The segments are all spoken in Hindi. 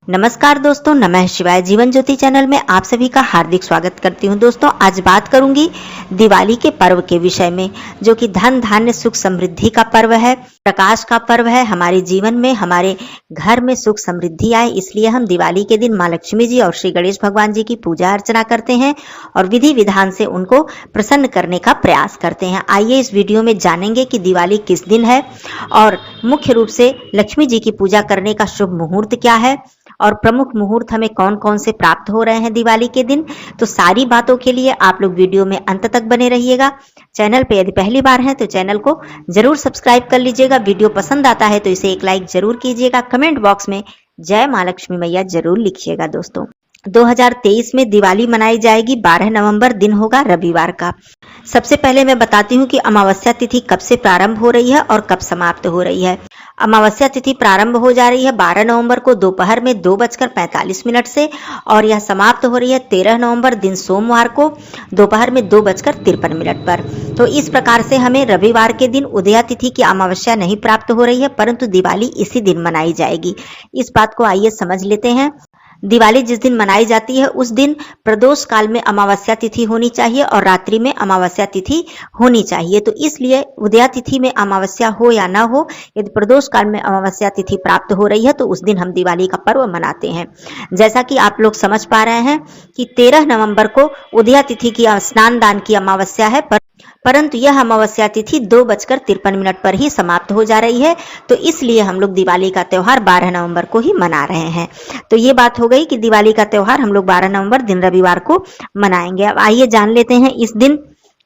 नमस्कार दोस्तों, नमः शिवाय। जीवन ज्योति चैनल में आप सभी का हार्दिक स्वागत करती हूं। दोस्तों, आज बात करूंगी दिवाली के पर्व के विषय में, जो कि धन धान्य सुख समृद्धि का पर्व है, प्रकाश का पर्व है। हमारे जीवन में, हमारे घर में सुख समृद्धि आए, इसलिए हम दिवाली के दिन माँ लक्ष्मी जी और श्री गणेश भगवान जी की पूजा अर्चना करते हैं और विधि विधान से उनको प्रसन्न करने का प्रयास करते हैं। आइए इस वीडियो में जानेंगे कि दिवाली किस दिन है और मुख्य रूप से लक्ष्मी जी की पूजा करने का शुभ मुहूर्त क्या है और प्रमुख मुहूर्त हमें कौन कौन से प्राप्त हो रहे हैं दिवाली के दिन। तो सारी बातों के लिए आप लोग वीडियो में अंत तक बने रहिएगा। चैनल पे यदि पहली बार हैं तो चैनल को जरूर सब्सक्राइब कर लीजिएगा। वीडियो पसंद आता है तो इसे एक लाइक जरूर कीजिएगा। कमेंट बॉक्स में जय माँ लक्ष्मी मैया जरूर लिखिएगा। दोस्तों, 2023 में दिवाली मनाई जाएगी। 12 नवंबर दिन होगा, रविवार का। सबसे पहले मैं बताती हूँ कि अमावस्या तिथि कब से प्रारंभ हो रही है और कब समाप्त हो रही है। अमावस्या तिथि प्रारंभ हो जा रही है 12 नवंबर को दोपहर में 2:45 से और यह समाप्त हो रही है 13 नवंबर दिन सोमवार को दोपहर में 2:53 पर। तो इस प्रकार से हमें रविवार के दिन उदया तिथि की अमावस्या नहीं प्राप्त हो रही है, परंतु दिवाली इसी दिन मनाई जाएगी। इस बात को आइए समझ लेते हैं। दिवाली जिस दिन मनाई जाती है उस दिन प्रदोष काल में अमावस्या तिथि होनी चाहिए और रात्रि में अमावस्या तिथि होनी चाहिए। तो इसलिए उदया तिथि में अमावस्या हो या ना हो, यदि प्रदोष काल में अमावस्या तिथि प्राप्त हो रही है तो उस दिन हम दिवाली का पर्व मनाते हैं। जैसा कि आप लोग समझ पा रहे हैं कि 13 नवंबर को उदया तिथि की स्नान दान की अमावस्या है, परंतु यह अमावस्या तिथि 2:53 पर ही समाप्त हो जा रही है। तो इसलिए हम लोग दिवाली का त्योहार 12 नवंबर को ही मना रहे हैं। तो ये बात हो गई कि दिवाली का त्योहार हम लोग 12 नवंबर दिन रविवार को मनाएंगे। अब आइए जान लेते हैं इस दिन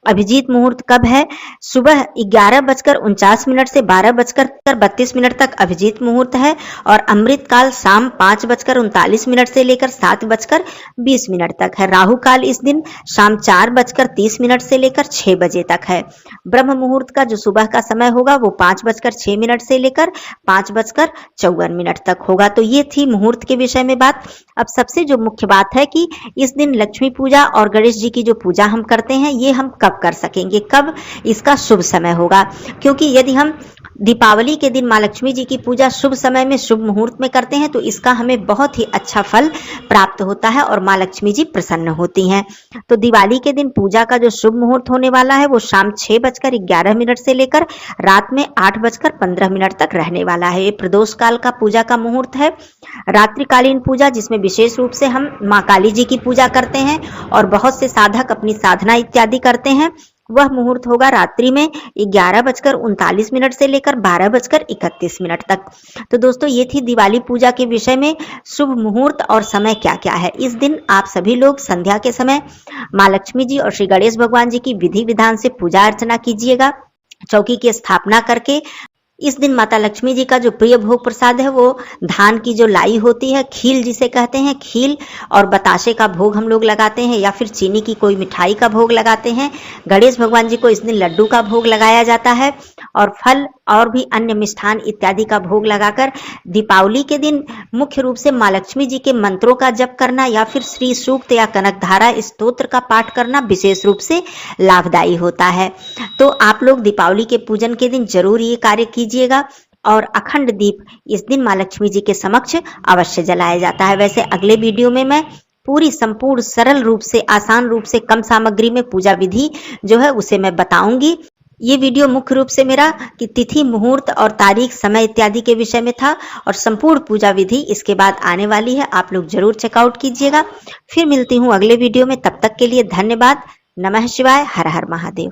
अभिजीत मुहूर्त कब है। सुबह 11:49 से 12:32 तक अभिजीत मुहूर्त है और अमृत काल शाम 5:39 से लेकर 7:20 तक है। राहु काल इस दिन शाम 4:30 से लेकर 6 बजे तक है। ब्रह्म मुहूर्त का जो सुबह का समय होगा वो 5:06 से लेकर 5:54 तक होगा। तो ये थी मुहूर्त के विषय में बात। अब सबसे जो मुख्य बात है कि इस दिन लक्ष्मी पूजा और गणेश जी की जो पूजा हम करते हैं, ये हम कब कर सकेंगे, कब इसका शुभ समय होगा। क्योंकि यदि हम दीपावली के दिन माँ लक्ष्मी जी की पूजा शुभ समय में शुभ मुहूर्त में करते हैं तो इसका हमें बहुत ही अच्छा फल प्राप्त होता है और माँ लक्ष्मी जी प्रसन्न होती हैं। तो दिवाली के दिन पूजा का जो शुभ मुहूर्त होने वाला है वो शाम 6:11 से लेकर रात में 8:15 तक रहने वाला है। ये प्रदोष काल का पूजा का मुहूर्त है। रात्रिकालीन पूजा, जिसमें विशेष रूप से हम माँ काली जी की पूजा करते हैं और बहुत से साधक अपनी साधना इत्यादि करते हैं, वह मुहूर्त होगा रात्रि में 11:39 से लेकर 12:31 तक। तो दोस्तों, ये थी दिवाली पूजा के विषय में शुभ मुहूर्त और समय क्या क्या है। इस दिन आप सभी लोग संध्या के समय माँ लक्ष्मी जी और श्री गणेश भगवान जी की विधि विधान से पूजा अर्चना कीजिएगा। चौकी की स्थापना करके इस दिन माता लक्ष्मी जी का जो प्रिय भोग प्रसाद है वो धान की जो लाई होती है, खील जिसे कहते हैं, खील और बताशे का भोग हम लोग लगाते हैं या फिर चीनी की कोई मिठाई का भोग लगाते हैं। गणेश भगवान जी को इस दिन लड्डू का भोग लगाया जाता है और फल और भी अन्य मिष्ठान इत्यादि का भोग लगाकर दीपावली के दिन मुख्य रूप से माँ लक्ष्मी जी के मंत्रों का जप करना या फिर श्री सूक्त या कनकधारा स्तोत्र का पाठ करना विशेष रूप से लाभदायी होता है। तो आप लोग दीपावली के पूजन के दिन जरूर ये कार्य कीजिएगा और अखंड दीप इस दिन माँ लक्ष्मी जी के समक्ष अवश्य जलाया जाता है। वैसे अगले वीडियो में मैं पूरी संपूर्ण सरल रूप से, आसान रूप से, कम सामग्री में पूजा विधि जो है उसे मैं बताऊंगी। ये वीडियो मुख्य रूप से मेरा कि तिथि, मुहूर्त और तारीख, समय इत्यादि के विषय में था और संपूर्ण पूजा विधि इसके बाद आने वाली है। आप लोग जरूर चेकआउट कीजिएगा। फिर मिलती हूँ अगले वीडियो में। तब तक के लिए धन्यवाद। नमः शिवाय। हर हर महादेव।